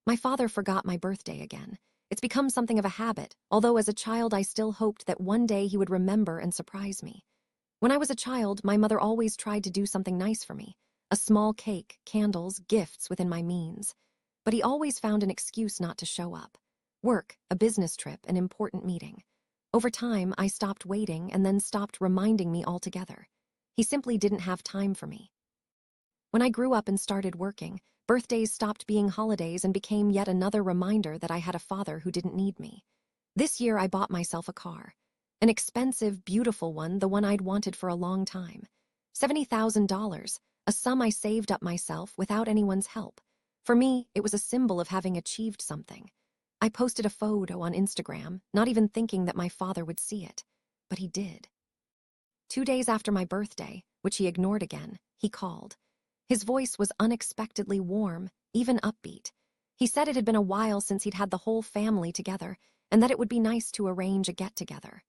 My father forgot my birthday again. It's become something of a habit, although as a child I still hoped that one day he would remember and surprise me. When I was a child, my mother always tried to do something nice for me. A small cake, candles, gifts within my means. But he always found an excuse not to show up. Work, a business trip, an important meeting. Over time, I stopped waiting and then stopped reminding me altogether. He simply didn't have time for me. When I grew up and started working, birthdays stopped being holidays and became yet another reminder that I had a father who didn't need me. This year, I bought myself a car. An expensive, beautiful one, the one I'd wanted for a long time. $70,000, a sum I saved up myself without anyone's help. For me, it was a symbol of having achieved something. I posted a photo on Instagram, not even thinking that my father would see it. But he did. 2 days after my birthday, which he ignored again, he called. His voice was unexpectedly warm, even upbeat. He said it had been a while since he'd had the whole family together, and that it would be nice to arrange a get-together.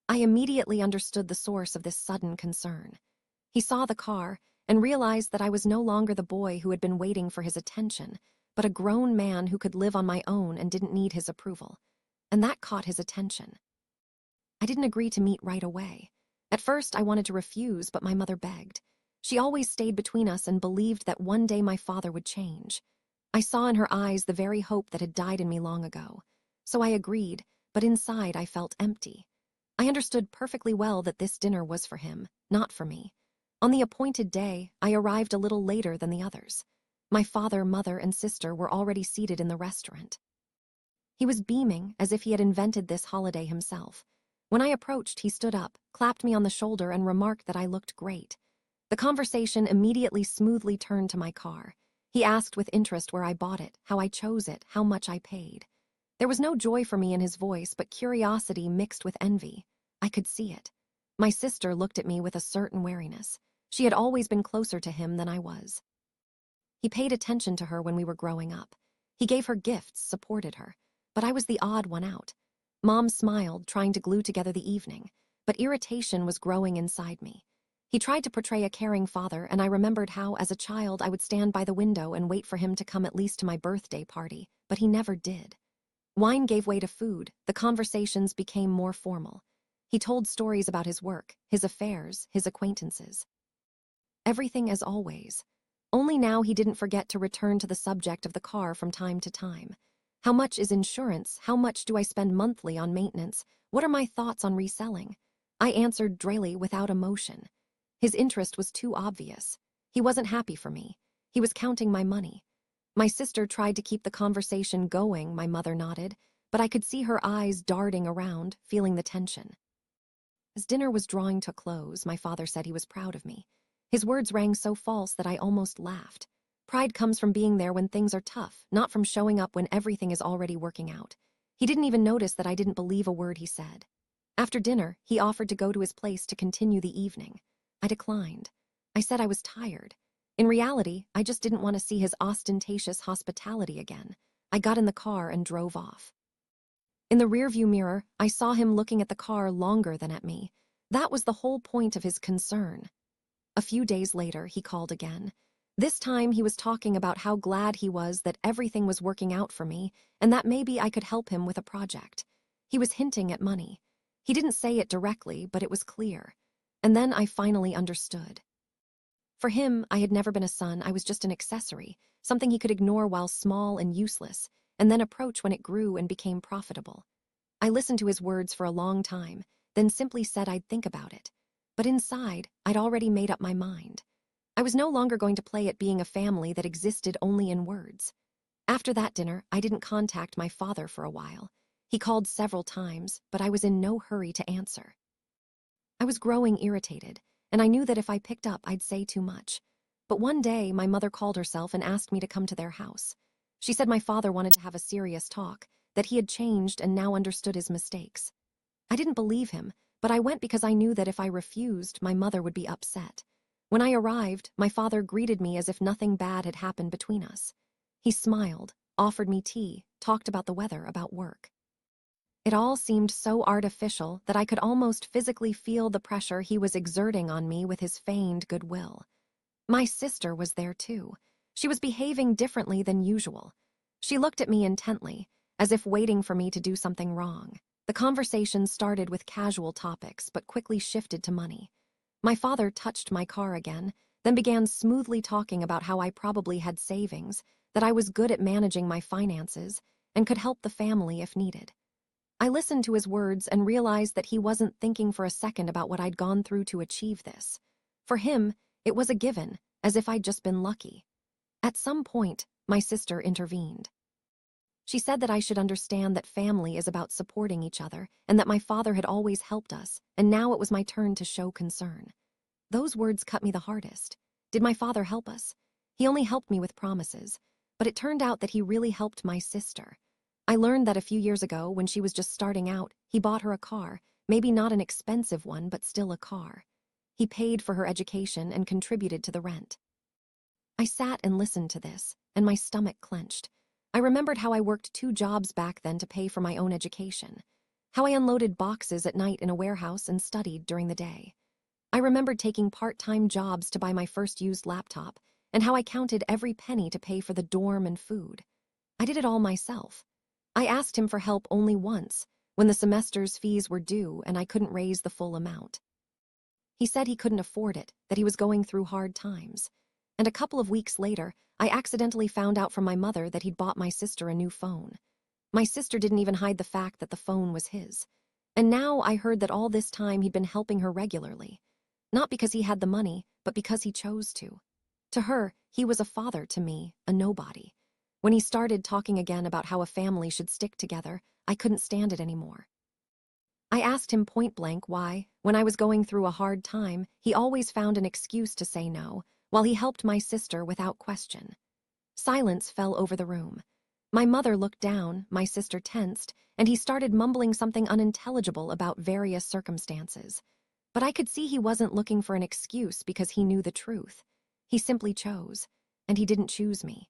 I immediately understood the source of this sudden concern. He saw the car and realized that I was no longer the boy who had been waiting for his attention, but a grown man who could live on my own and didn't need his approval. And that caught his attention. I didn't agree to meet right away. At first, I wanted to refuse, but my mother begged. She always stayed between us and believed that one day my father would change. I saw in her eyes the very hope that had died in me long ago. So I agreed, but inside I felt empty. I understood perfectly well that this dinner was for him, not for me. On the appointed day, I arrived a little later than the others. My father, mother, and sister were already seated in the restaurant. He was beaming as if he had invented this holiday himself. When I approached, he stood up, clapped me on the shoulder, and remarked that I looked great. The conversation immediately smoothly turned to my car. He asked with interest where I bought it, how I chose it, how much I paid. There was no joy for me in his voice, but curiosity mixed with envy. I could see it. My sister looked at me with a certain wariness. She had always been closer to him than I was. He paid attention to her when we were growing up. He gave her gifts, supported her. But I was the odd one out. Mom smiled, trying to glue together the evening, but irritation was growing inside me. He tried to portray a caring father, and I remembered how, as a child, I would stand by the window and wait for him to come at least to my birthday party, but he never did. Wine gave way to food. The conversations became more formal. He told stories about his work, his affairs, his acquaintances. Everything as always. Only now he didn't forget to return to the subject of the car from time to time. How much is insurance? How much do I spend monthly on maintenance? What are my thoughts on reselling? I answered drily without emotion. His interest was too obvious. He wasn't happy for me. He was counting my money. My sister tried to keep the conversation going, my mother nodded, but I could see her eyes darting around, feeling the tension. As dinner was drawing to a close, my father said he was proud of me. His words rang so false that I almost laughed. Pride comes from being there when things are tough, not from showing up when everything is already working out. He didn't even notice that I didn't believe a word he said. After dinner, he offered to go to his place to continue the evening. I declined. I said I was tired. In reality, I just didn't want to see his ostentatious hospitality again. I got in the car and drove off. In the rearview mirror, I saw him looking at the car longer than at me. That was the whole point of his concern. A few days later, he called again. This time, he was talking about how glad he was that everything was working out for me and that maybe I could help him with a project. He was hinting at money. He didn't say it directly, but it was clear. And then I finally understood. For him, I had never been a son. I was just an accessory, something he could ignore while small and useless, and then approach when it grew and became profitable. I listened to his words for a long time, then simply said I'd think about it. But inside, I'd already made up my mind. I was no longer going to play at being a family that existed only in words. After that dinner, I didn't contact my father for a while. He called several times, but I was in no hurry to answer. I was growing irritated, and I knew that if I picked up, I'd say too much. But one day, my mother called herself and asked me to come to their house. She said my father wanted to have a serious talk, that he had changed and now understood his mistakes. I didn't believe him, but I went because I knew that if I refused, my mother would be upset. When I arrived, my father greeted me as if nothing bad had happened between us. He smiled, offered me tea, talked about the weather, about work. It all seemed so artificial that I could almost physically feel the pressure he was exerting on me with his feigned goodwill. My sister was there too. She was behaving differently than usual. She looked at me intently, as if waiting for me to do something wrong. The conversation started with casual topics, but quickly shifted to money. My father touched my car again, then began smoothly talking about how I probably had savings, that I was good at managing my finances, and could help the family if needed. I listened to his words and realized that he wasn't thinking for a second about what I'd gone through to achieve this. For him, it was a given, as if I'd just been lucky. At some point, my sister intervened. She said that I should understand that family is about supporting each other and that my father had always helped us, and now it was my turn to show concern. Those words cut me the hardest. Did my father help us? He only helped me with promises, but it turned out that he really helped my sister. I learned that a few years ago, when she was just starting out, he bought her a car, maybe not an expensive one, but still a car. He paid for her education and contributed to the rent. I sat and listened to this, and my stomach clenched. I remembered how I worked 2 jobs back then to pay for my own education, how I unloaded boxes at night in a warehouse and studied during the day. I remembered taking part-time jobs to buy my first used laptop, and how I counted every penny to pay for the dorm and food. I did it all myself. I asked him for help only once, when the semester's fees were due and I couldn't raise the full amount. He said he couldn't afford it, that he was going through hard times. And a couple of weeks later, I accidentally found out from my mother that he'd bought my sister a new phone. My sister didn't even hide the fact that the phone was his. And now I heard that all this time he'd been helping her regularly. Not because he had the money, but because he chose to. To her, he was a father; to me, a nobody. When he started talking again about how a family should stick together, I couldn't stand it anymore. I asked him point blank why, when I was going through a hard time, he always found an excuse to say no, while he helped my sister without question. Silence fell over the room. My mother looked down, my sister tensed, and he started mumbling something unintelligible about various circumstances. But I could see he wasn't looking for an excuse because he knew the truth. He simply chose, and he didn't choose me.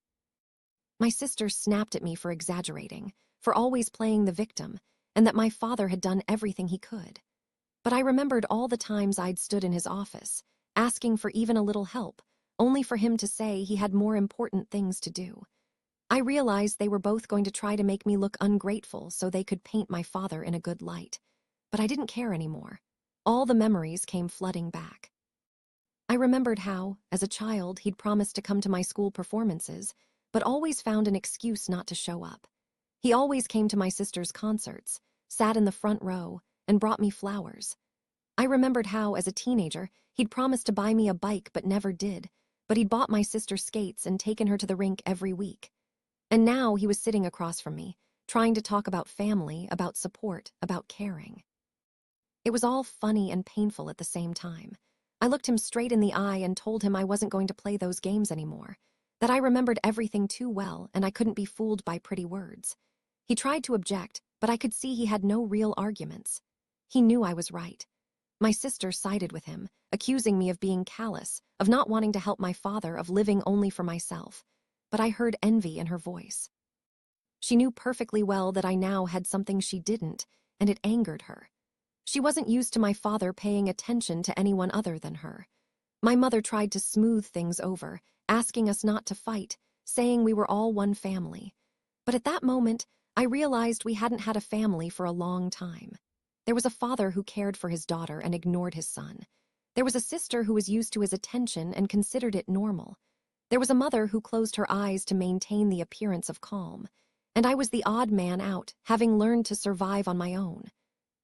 My sister snapped at me for exaggerating, for always playing the victim, and that my father had done everything he could. But I remembered all the times I'd stood in his office, asking for even a little help, only for him to say he had more important things to do. I realized they were both going to try to make me look ungrateful so they could paint my father in a good light. But I didn't care anymore. All the memories came flooding back. I remembered how, as a child, he'd promised to come to my school performances, but always found an excuse not to show up. He always came to my sister's concerts, sat in the front row, and brought me flowers. I remembered how, as a teenager, he'd promised to buy me a bike but never did, but he'd bought my sister skates and taken her to the rink every week. And now he was sitting across from me, trying to talk about family, about support, about caring. It was all funny and painful at the same time. I looked him straight in the eye and told him I wasn't going to play those games anymore, that I remembered everything too well and I couldn't be fooled by pretty words. He tried to object, but I could see he had no real arguments. He knew I was right. My sister sided with him, accusing me of being callous, of not wanting to help my father, of living only for myself. But I heard envy in her voice. She knew perfectly well that I now had something she didn't, and it angered her. She wasn't used to my father paying attention to anyone other than her. My mother tried to smooth things over, asking us not to fight, saying we were all one family. But at that moment, I realized we hadn't had a family for a long time. There was a father who cared for his daughter and ignored his son. There was a sister who was used to his attention and considered it normal. There was a mother who closed her eyes to maintain the appearance of calm. And I was the odd man out, having learned to survive on my own.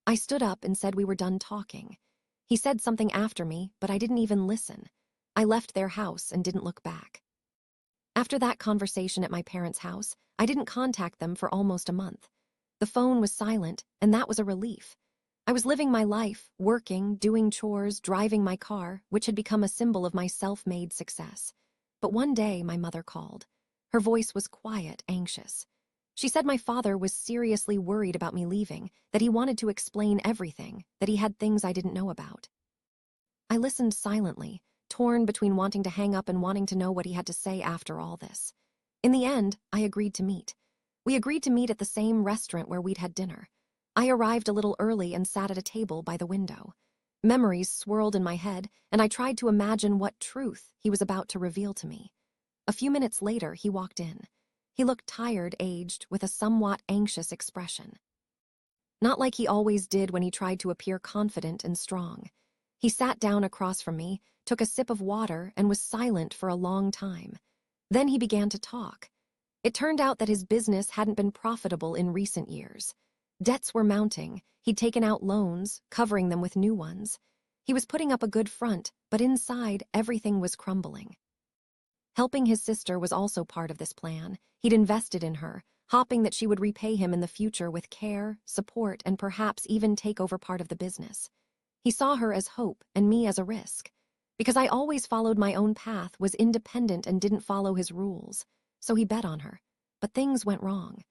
I stood up and said we were done talking. He said something after me, but I didn't even listen. I left their house and didn't look back. After that conversation at my parents' house, I didn't contact them for almost a month. The phone was silent, and that was a relief. I was living my life, working, doing chores, driving my car, which had become a symbol of my self-made success. But one day, my mother called. Her voice was quiet, anxious. She said my father was seriously worried about me leaving, that he wanted to explain everything, that he had things I didn't know about. I listened silently, torn between wanting to hang up and wanting to know what he had to say after all this. In the end, I agreed to meet. We agreed to meet at the same restaurant where we'd had dinner. I arrived a little early and sat at a table by the window. Memories swirled in my head, and I tried to imagine what truth he was about to reveal to me. A few minutes later, he walked in. He looked tired, aged, with a somewhat anxious expression. Not like he always did when he tried to appear confident and strong. He sat down across from me, took a sip of water, and was silent for a long time. Then he began to talk. It turned out that his business hadn't been profitable in recent years. Debts were mounting. He'd taken out loans, covering them with new ones. He was putting up a good front, but inside, everything was crumbling. Helping his sister was also part of this plan. He'd invested in her, hoping that she would repay him in the future with care, support, and perhaps even take over part of the business. He saw her as hope and me as a risk. Because I always followed my own path, was independent, and didn't follow his rules. So he bet on her. But things went wrong.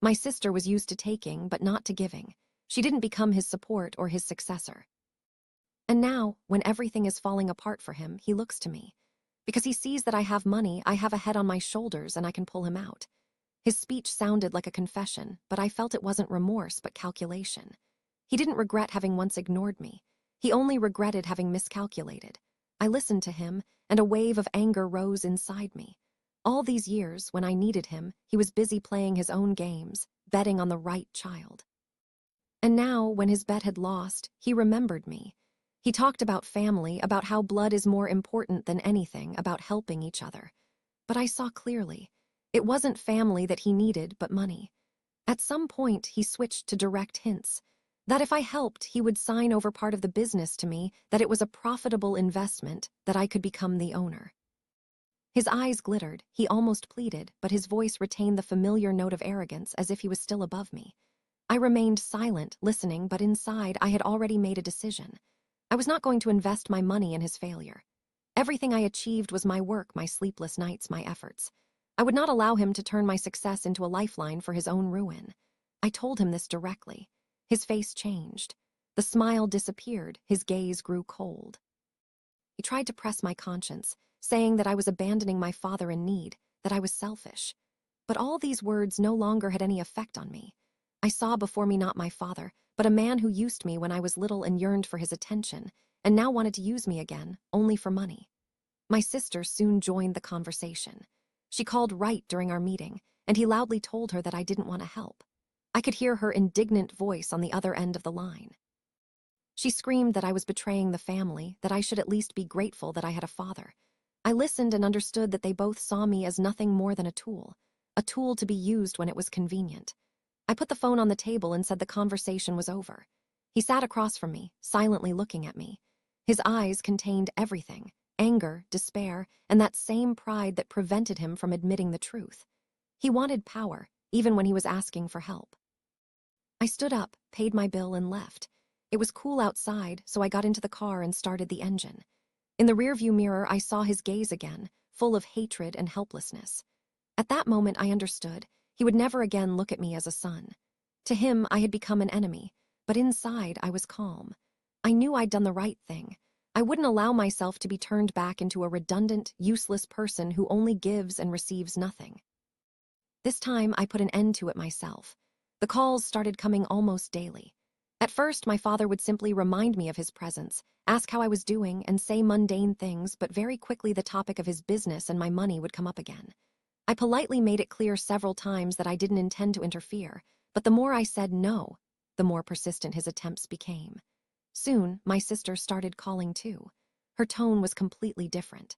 My sister was used to taking, but not to giving. She didn't become his support or his successor. And now, when everything is falling apart for him, he looks to me. Because he sees that I have money, I have a head on my shoulders, and I can pull him out. His speech sounded like a confession, but I felt it wasn't remorse but calculation. He didn't regret having once ignored me. He only regretted having miscalculated. I listened to him, and a wave of anger rose inside me. All these years, when I needed him, he was busy playing his own games, betting on the right child. And now, when his bet had lost, he remembered me. He talked about family, about how blood is more important than anything, about helping each other. But I saw clearly. It wasn't family that he needed, but money. At some point, he switched to direct hints. That if I helped, he would sign over part of the business to me, that it was a profitable investment, that I could become the owner. His eyes glittered, he almost pleaded, but his voice retained the familiar note of arrogance, as if he was still above me. I remained silent, listening, but inside I had already made a decision. I was not going to invest my money in his failure. Everything I achieved was my work, my sleepless nights, my efforts. I would not allow him to turn my success into a lifeline for his own ruin. I told him this directly. His face changed. The smile disappeared, his gaze grew cold. He tried to press my conscience, saying that I was abandoning my father in need, that I was selfish. But all these words no longer had any effect on me. I saw before me not my father, but a man who used me when I was little and yearned for his attention, and now wanted to use me again, only for money. My sister soon joined the conversation. She called Wright during our meeting, and he loudly told her that I didn't want to help. I could hear her indignant voice on the other end of the line. She screamed that I was betraying the family, that I should at least be grateful that I had a father. I listened and understood that they both saw me as nothing more than a tool to be used when it was convenient. I put the phone on the table and said the conversation was over. He sat across from me, silently looking at me. His eyes contained everything: anger, despair, and that same pride that prevented him from admitting the truth. He wanted power, even when he was asking for help. I stood up, paid my bill, and left. It was cool outside, so I got into the car and started the engine. In the rearview mirror, I saw his gaze again, full of hatred and helplessness. At that moment, I understood. He would never again look at me as a son. To him, I had become an enemy, but inside, I was calm. I knew I'd done the right thing. I wouldn't allow myself to be turned back into a redundant, useless person who only gives and receives nothing. This time, I put an end to it myself. The calls started coming almost daily. At first, my father would simply remind me of his presence, ask how I was doing, and say mundane things, but very quickly the topic of his business and my money would come up again. I politely made it clear several times that I didn't intend to interfere, but the more I said no, the more persistent his attempts became. Soon, my sister started calling too. Her tone was completely different.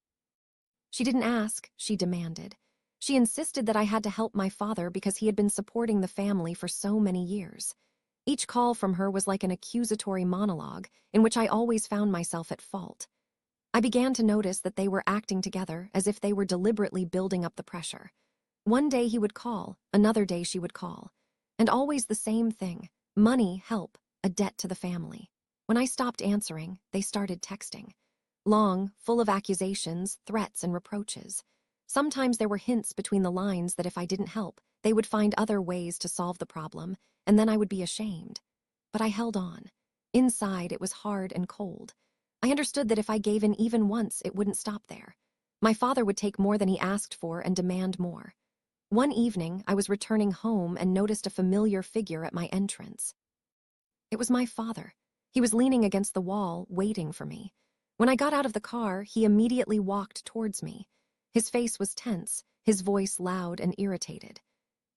She didn't ask, she demanded. She insisted that I had to help my father because he had been supporting the family for so many years. Each call from her was like an accusatory monologue in which I always found myself at fault. I began to notice that they were acting together as if they were deliberately building up the pressure. One day he would call, another day she would call. And always the same thing: money, help, a debt to the family. When I stopped answering, they started texting. Long, full of accusations, threats, and reproaches. Sometimes there were hints between the lines that if I didn't help, they would find other ways to solve the problem, and then I would be ashamed. But I held on. Inside, it was hard and cold. I understood that if I gave in even once, it wouldn't stop there. My father would take more than he asked for and demand more. One evening, I was returning home and noticed a familiar figure at my entrance. It was my father. He was leaning against the wall, waiting for me. When I got out of the car, he immediately walked towards me. His face was tense, his voice loud and irritated.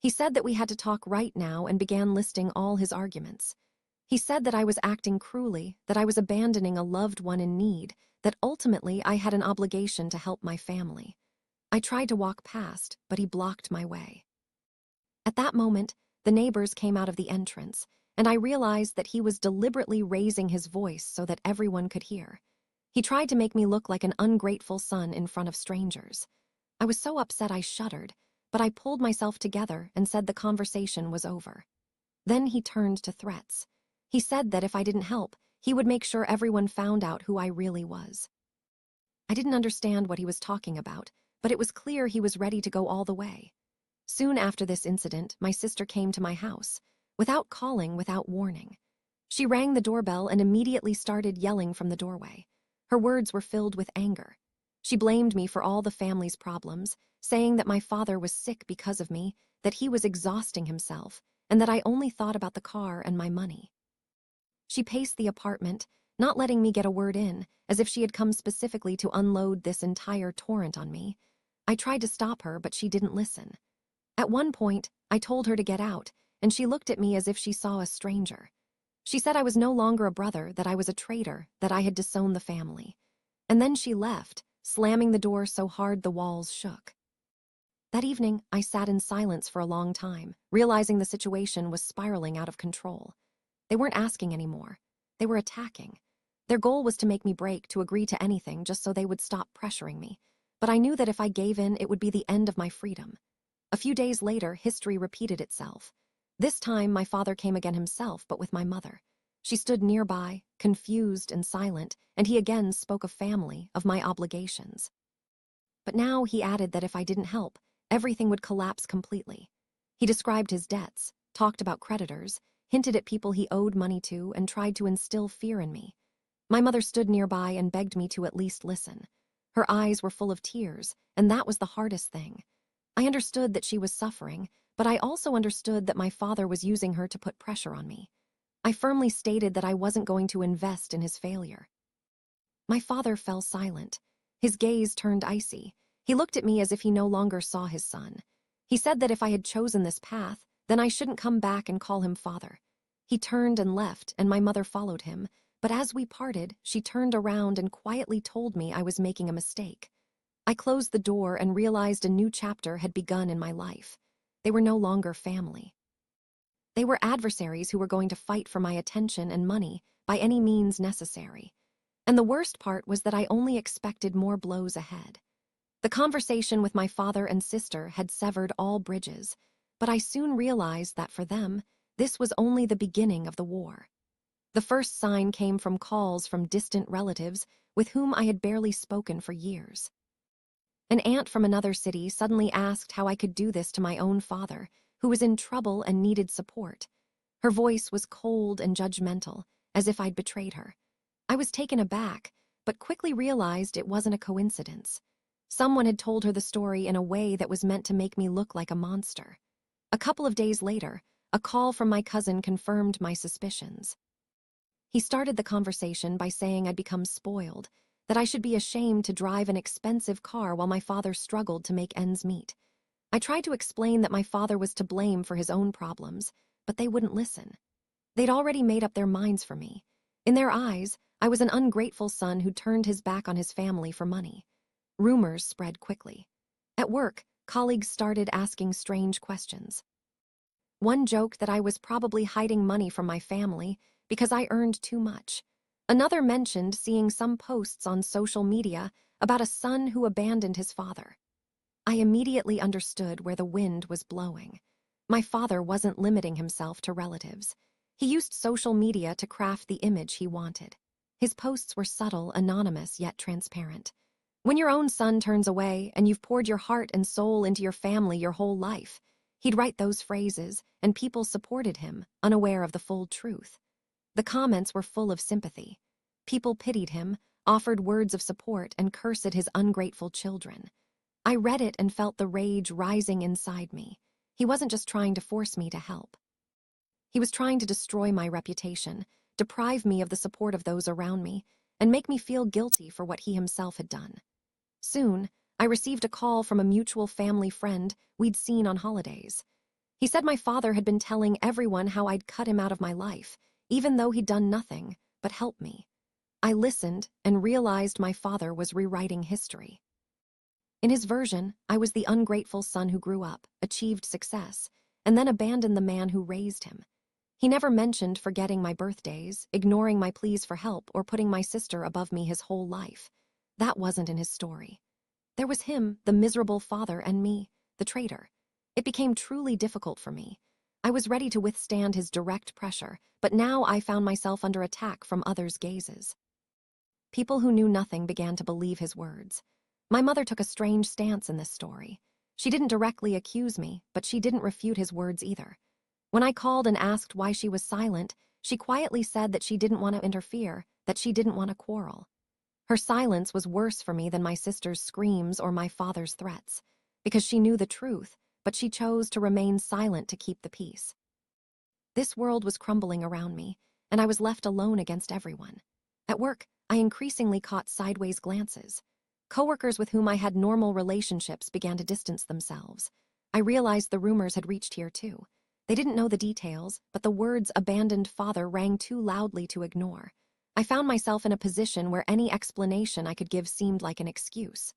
He said that we had to talk right now and began listing all his arguments. He said that I was acting cruelly, that I was abandoning a loved one in need, that ultimately I had an obligation to help my family. I tried to walk past, but he blocked my way. At that moment, the neighbors came out of the entrance, and I realized that he was deliberately raising his voice so that everyone could hear. He tried to make me look like an ungrateful son in front of strangers. I was so upset I shuddered, but I pulled myself together and said the conversation was over. Then he turned to threats. He said that if I didn't help, he would make sure everyone found out who I really was. I didn't understand what he was talking about, but it was clear he was ready to go all the way. Soon after this incident, my sister came to my house, without calling, without warning. She rang the doorbell and immediately started yelling from the doorway. Her words were filled with anger. She blamed me for all the family's problems, saying that my father was sick because of me, that he was exhausting himself, and that I only thought about the car and my money. She paced the apartment, not letting me get a word in, as if she had come specifically to unload this entire torrent on me. I tried to stop her, but she didn't listen. At one point, I told her to get out, and she looked at me as if she saw a stranger. She said I was no longer a brother, that I was a traitor, that I had disowned the family. And then she left, slamming the door so hard the walls shook. That evening, I sat in silence for a long time, realizing the situation was spiraling out of control. They weren't asking anymore. They were attacking. Their goal was to make me break, to agree to anything just so they would stop pressuring me. But I knew that if I gave in, it would be the end of my freedom. A few days later, history repeated itself. This time, my father came again himself, but with my mother. She stood nearby, confused and silent, and he again spoke of family, of my obligations. But now he added that if I didn't help, everything would collapse completely. He described his debts, talked about creditors, hinted at people he owed money to, and tried to instill fear in me. My mother stood nearby and begged me to at least listen. Her eyes were full of tears, and that was the hardest thing. I understood that she was suffering, but I also understood that my father was using her to put pressure on me. I firmly stated that I wasn't going to invest in his failure. My father fell silent. His gaze turned icy. He looked at me as if he no longer saw his son. He said that if I had chosen this path, then I shouldn't come back and call him father. He turned and left, and my mother followed him, but as we parted, she turned around and quietly told me I was making a mistake. I closed the door and realized a new chapter had begun in my life. They were no longer family. They were adversaries who were going to fight for my attention and money by any means necessary. And the worst part was that I only expected more blows ahead. The conversation with my father and sister had severed all bridges, but I soon realized that for them, this was only the beginning of the war. The first sign came from calls from distant relatives with whom I had barely spoken for years. An aunt from another city suddenly asked how I could do this to my own father, who was in trouble and needed support. Her voice was cold and judgmental, as if I'd betrayed her. I was taken aback, but quickly realized it wasn't a coincidence. Someone had told her the story in a way that was meant to make me look like a monster. A couple of days later, a call from my cousin confirmed my suspicions. He started the conversation by saying I'd become spoiled, that I should be ashamed to drive an expensive car while my father struggled to make ends meet. I tried to explain that my father was to blame for his own problems, but they wouldn't listen. They'd already made up their minds for me. In their eyes, I was an ungrateful son who turned his back on his family for money. Rumors spread quickly. At work, colleagues started asking strange questions. One joked that I was probably hiding money from my family because I earned too much. Another mentioned seeing some posts on social media about a son who abandoned his father. I immediately understood where the wind was blowing. My father wasn't limiting himself to relatives. He used social media to craft the image he wanted. His posts were subtle, anonymous, yet transparent. When your own son turns away and you've poured your heart and soul into your family your whole life, he'd write those phrases, and people supported him, unaware of the full truth. The comments were full of sympathy. People pitied him, offered words of support, and cursed his ungrateful children. I read it and felt the rage rising inside me. He wasn't just trying to force me to help. He was trying to destroy my reputation, deprive me of the support of those around me, and make me feel guilty for what he himself had done. Soon, I received a call from a mutual family friend we'd seen on holidays. He said my father had been telling everyone how I'd cut him out of my life, even though he'd done nothing but help me. I listened and realized my father was rewriting history. In his version, I was the ungrateful son who grew up, achieved success, and then abandoned the man who raised him. He never mentioned forgetting my birthdays, ignoring my pleas for help, or putting my sister above me his whole life. That wasn't in his story. There was him, the miserable father, and me, the traitor. It became truly difficult for me. I was ready to withstand his direct pressure, but now I found myself under attack from others' gazes. People who knew nothing began to believe his words. My mother took a strange stance in this story. She didn't directly accuse me, but she didn't refute his words either. When I called and asked why she was silent, she quietly said that she didn't want to interfere, that she didn't want to quarrel. Her silence was worse for me than my sister's screams or my father's threats, because she knew the truth, but she chose to remain silent to keep the peace. This world was crumbling around me, and I was left alone against everyone. At work, I increasingly caught sideways glances. Coworkers with whom I had normal relationships began to distance themselves. I realized the rumors had reached here too. They didn't know the details, but the words "abandoned father" rang too loudly to ignore. I found myself in a position where any explanation I could give seemed like an excuse.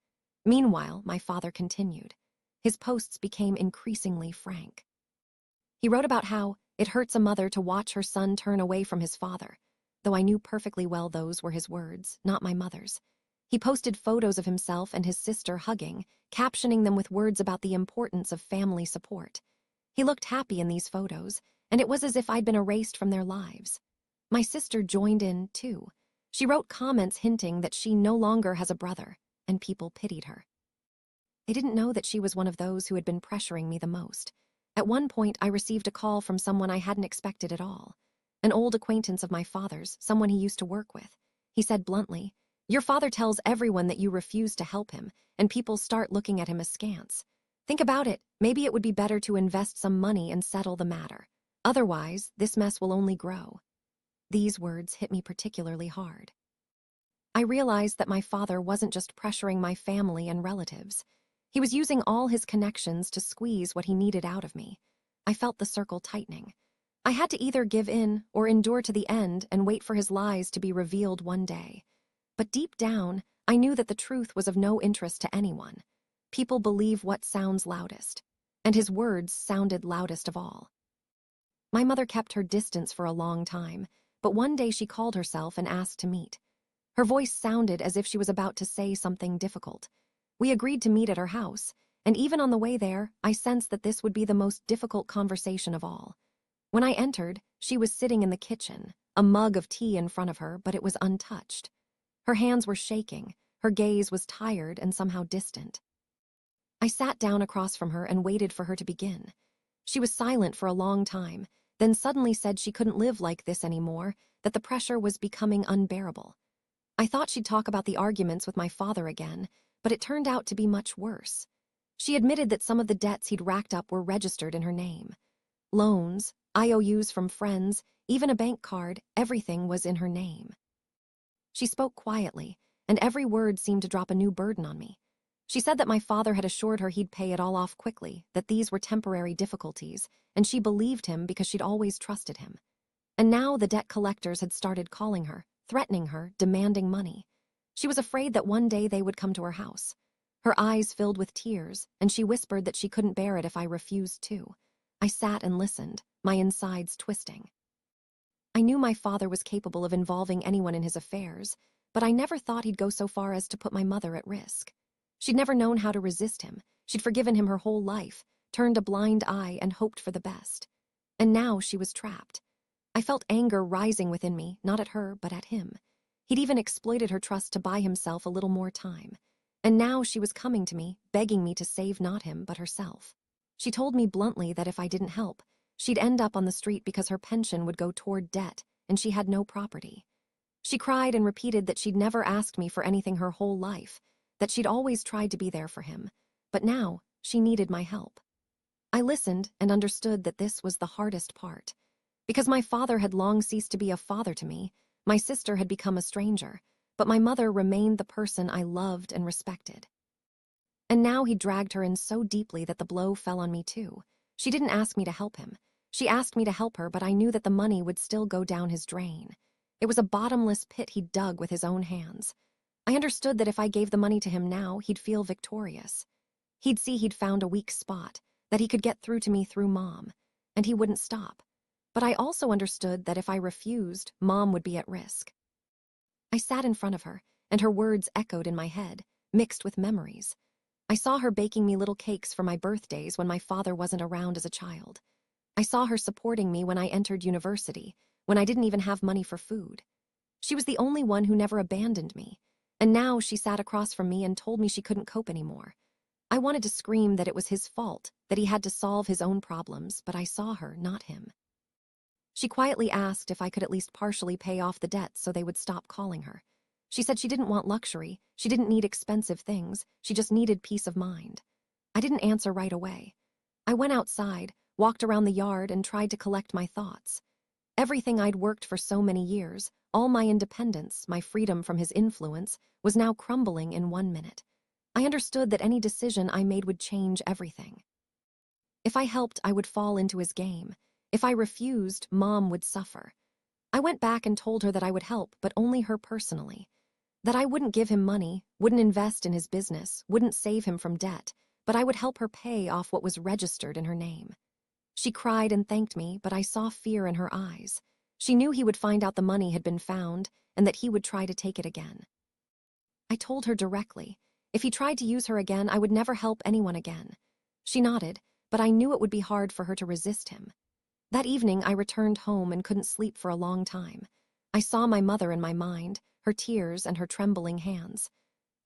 Meanwhile, my father continued. His posts became increasingly frank. He wrote about how it hurts a mother to watch her son turn away from his father, though I knew perfectly well those were his words, not my mother's. He posted photos of himself and his sister hugging, captioning them with words about the importance of family support. He looked happy in these photos, and it was as if I'd been erased from their lives. My sister joined in, too. She wrote comments hinting that she no longer has a brother, and people pitied her. They didn't know that she was one of those who had been pressuring me the most. At one point, I received a call from someone I hadn't expected at all. An old acquaintance of my father's, someone he used to work with. He said bluntly, "Your father tells everyone that you refuse to help him, and people start looking at him askance. Think about it, maybe it would be better to invest some money and settle the matter. Otherwise, this mess will only grow." These words hit me particularly hard. I realized that my father wasn't just pressuring my family and relatives. He was using all his connections to squeeze what he needed out of me. I felt the circle tightening. I had to either give in or endure to the end and wait for his lies to be revealed one day. But deep down, I knew that the truth was of no interest to anyone. People believe what sounds loudest, and his words sounded loudest of all. My mother kept her distance for a long time, but one day she called herself and asked to meet. Her voice sounded as if she was about to say something difficult. We agreed to meet at her house, and even on the way there, I sensed that this would be the most difficult conversation of all. When I entered, she was sitting in the kitchen, a mug of tea in front of her, but it was untouched. Her hands were shaking, her gaze was tired and somehow distant. I sat down across from her and waited for her to begin. She was silent for a long time, then suddenly said she couldn't live like this anymore, that the pressure was becoming unbearable. I thought she'd talk about the arguments with my father again, but it turned out to be much worse. She admitted that some of the debts he'd racked up were registered in her name. Loans, IOUs from friends, even a bank card, everything was in her name. She spoke quietly, and every word seemed to drop a new burden on me. She said that my father had assured her he'd pay it all off quickly, that these were temporary difficulties, and she believed him because she'd always trusted him. And now the debt collectors had started calling her, threatening her, demanding money. She was afraid that one day they would come to her house. Her eyes filled with tears, and she whispered that she couldn't bear it if I refused too. I sat and listened, my insides twisting. I knew my father was capable of involving anyone in his affairs, but I never thought he'd go so far as to put my mother at risk. She'd never known how to resist him. She'd forgiven him her whole life, turned a blind eye, and hoped for the best. And now she was trapped. I felt anger rising within me, not at her, but at him. He'd even exploited her trust to buy himself a little more time. And now she was coming to me, begging me to save not him, but herself. She told me bluntly that if I didn't help, she'd end up on the street because her pension would go toward debt, and she had no property. She cried and repeated that she'd never asked me for anything her whole life, that she'd always tried to be there for him, but now she needed my help. I listened and understood that this was the hardest part. Because my father had long ceased to be a father to me, my sister had become a stranger, but my mother remained the person I loved and respected. And now he dragged her in so deeply that the blow fell on me too. She didn't ask me to help him. She asked me to help her, but I knew that the money would still go down his drain. It was a bottomless pit he'd dug with his own hands. I understood that if I gave the money to him now, he'd feel victorious. He'd see he'd found a weak spot, that he could get through to me through Mom, and he wouldn't stop. But I also understood that if I refused, Mom would be at risk. I sat in front of her, and her words echoed in my head, mixed with memories. I saw her baking me little cakes for my birthdays when my father wasn't around as a child. I saw her supporting me when I entered university, when I didn't even have money for food. She was the only one who never abandoned me, and now she sat across from me and told me she couldn't cope anymore. I wanted to scream that it was his fault, that he had to solve his own problems, but I saw her, not him. She quietly asked if I could at least partially pay off the debt so they would stop calling her. She said she didn't want luxury, she didn't need expensive things, she just needed peace of mind. I didn't answer right away. I went outside, walked around the yard, and tried to collect my thoughts. Everything I'd worked for so many years, all my independence, my freedom from his influence, was now crumbling in 1 minute. I understood that any decision I made would change everything. If I helped, I would fall into his game. If I refused, Mom would suffer. I went back and told her that I would help, but only her personally. That I wouldn't give him money, wouldn't invest in his business, wouldn't save him from debt, but I would help her pay off what was registered in her name. She cried and thanked me, but I saw fear in her eyes. She knew he would find out the money had been found and that he would try to take it again. I told her directly, if he tried to use her again, I would never help anyone again. She nodded, but I knew it would be hard for her to resist him. That evening, I returned home and couldn't sleep for a long time. I saw my mother in my mind, her tears and her trembling hands.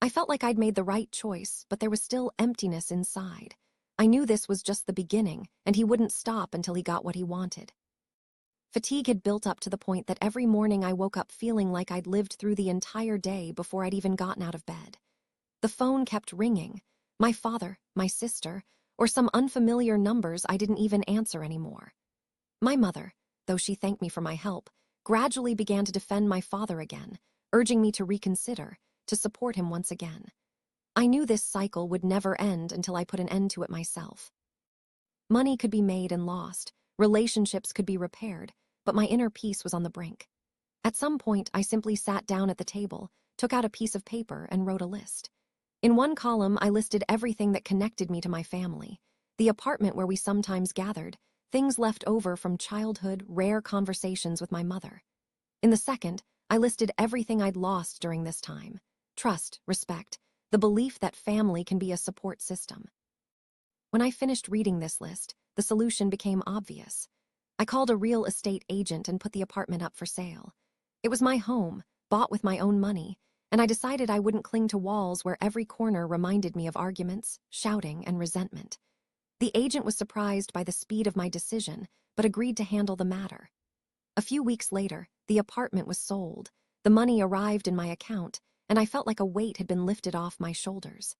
I felt like I'd made the right choice, but there was still emptiness inside. I knew this was just the beginning, and he wouldn't stop until he got what he wanted. Fatigue had built up to the point that every morning I woke up feeling like I'd lived through the entire day before I'd even gotten out of bed. The phone kept ringing. My father, my sister, or some unfamiliar numbers I didn't even answer anymore. My mother, though she thanked me for my help, gradually began to defend my father again, urging me to reconsider, to support him once again. I knew this cycle would never end until I put an end to it myself. Money could be made and lost, relationships could be repaired, but my inner peace was on the brink. At some point, I simply sat down at the table, took out a piece of paper, and wrote a list. In one column, I listed everything that connected me to my family, the apartment where we sometimes gathered, things left over from childhood, rare conversations with my mother. In the second, I listed everything I'd lost during this time: trust, respect, the belief that family can be a support system. When I finished reading this list, the solution became obvious. I called a real estate agent and put the apartment up for sale. It was my home, bought with my own money, and I decided I wouldn't cling to walls where every corner reminded me of arguments, shouting, and resentment. The agent was surprised by the speed of my decision, but agreed to handle the matter. A few weeks later, the apartment was sold, the money arrived in my account, and I felt like a weight had been lifted off my shoulders.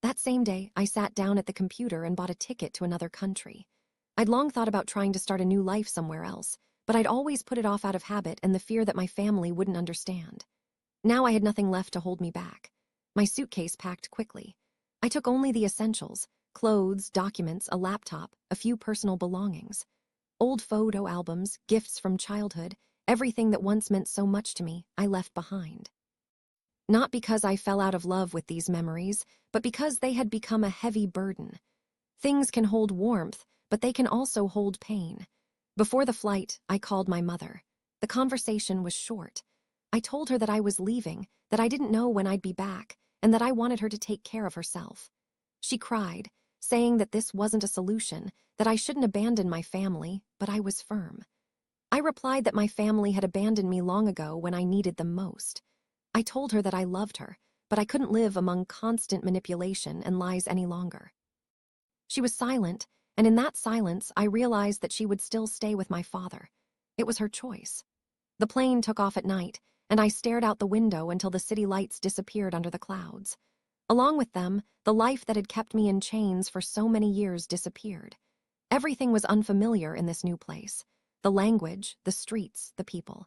That same day, I sat down at the computer and bought a ticket to another country. I'd long thought about trying to start a new life somewhere else, but I'd always put it off out of habit and the fear that my family wouldn't understand. Now I had nothing left to hold me back. My suitcase packed quickly. I took only the essentials: clothes, documents, a laptop, a few personal belongings. Old photo albums, gifts from childhood, everything that once meant so much to me, I left behind. Not because I fell out of love with these memories, but because they had become a heavy burden. Things can hold warmth, but they can also hold pain. Before the flight, I called my mother. The conversation was short. I told her that I was leaving, that I didn't know when I'd be back, and that I wanted her to take care of herself. She cried, saying that this wasn't a solution, that I shouldn't abandon my family, but I was firm. I replied that my family had abandoned me long ago when I needed them most. I told her that I loved her, but I couldn't live among constant manipulation and lies any longer. She was silent, and in that silence, I realized that she would still stay with my father. It was her choice. The plane took off at night, and I stared out the window until the city lights disappeared under the clouds. Along with them, the life that had kept me in chains for so many years disappeared. Everything was unfamiliar in this new place: the language, the streets, the people.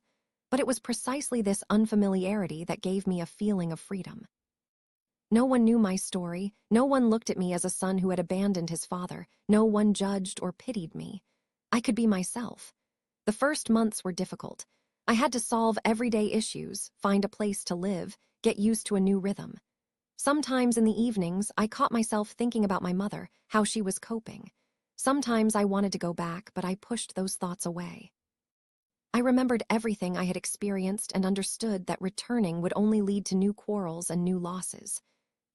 But it was precisely this unfamiliarity that gave me a feeling of freedom. No one knew my story. No one looked at me as a son who had abandoned his father. No one judged or pitied me. I could be myself. The first months were difficult. I had to solve everyday issues, find a place to live, get used to a new rhythm. Sometimes in the evenings, I caught myself thinking about my mother, how she was coping. Sometimes I wanted to go back, but I pushed those thoughts away. I remembered everything I had experienced and understood that returning would only lead to new quarrels and new losses.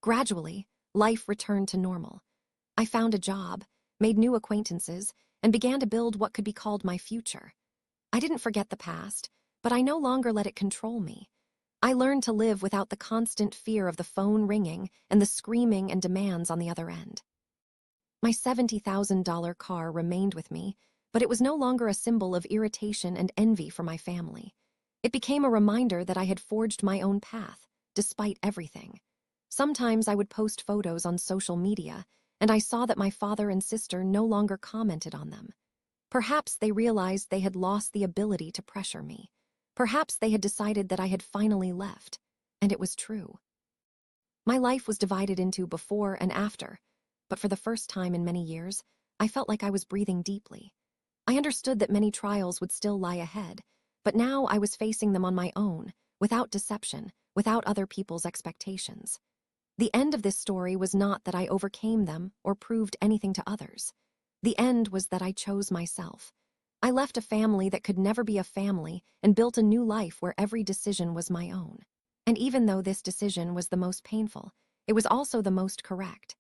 Gradually, life returned to normal. I found a job, made new acquaintances, and began to build what could be called my future. I didn't forget the past, but I no longer let it control me. I learned to live without the constant fear of the phone ringing and the screaming and demands on the other end. My $70,000 car remained with me, but it was no longer a symbol of irritation and envy for my family. It became a reminder that I had forged my own path, despite everything. Sometimes I would post photos on social media, and I saw that my father and sister no longer commented on them. Perhaps they realized they had lost the ability to pressure me. Perhaps they had decided that I had finally left, and it was true. My life was divided into before and after, but for the first time in many years, I felt like I was breathing deeply. I understood that many trials would still lie ahead, but now I was facing them on my own, without deception, without other people's expectations. The end of this story was not that I overcame them or proved anything to others. The end was that I chose myself. I left a family that could never be a family and built a new life where every decision was my own. And even though this decision was the most painful, it was also the most correct.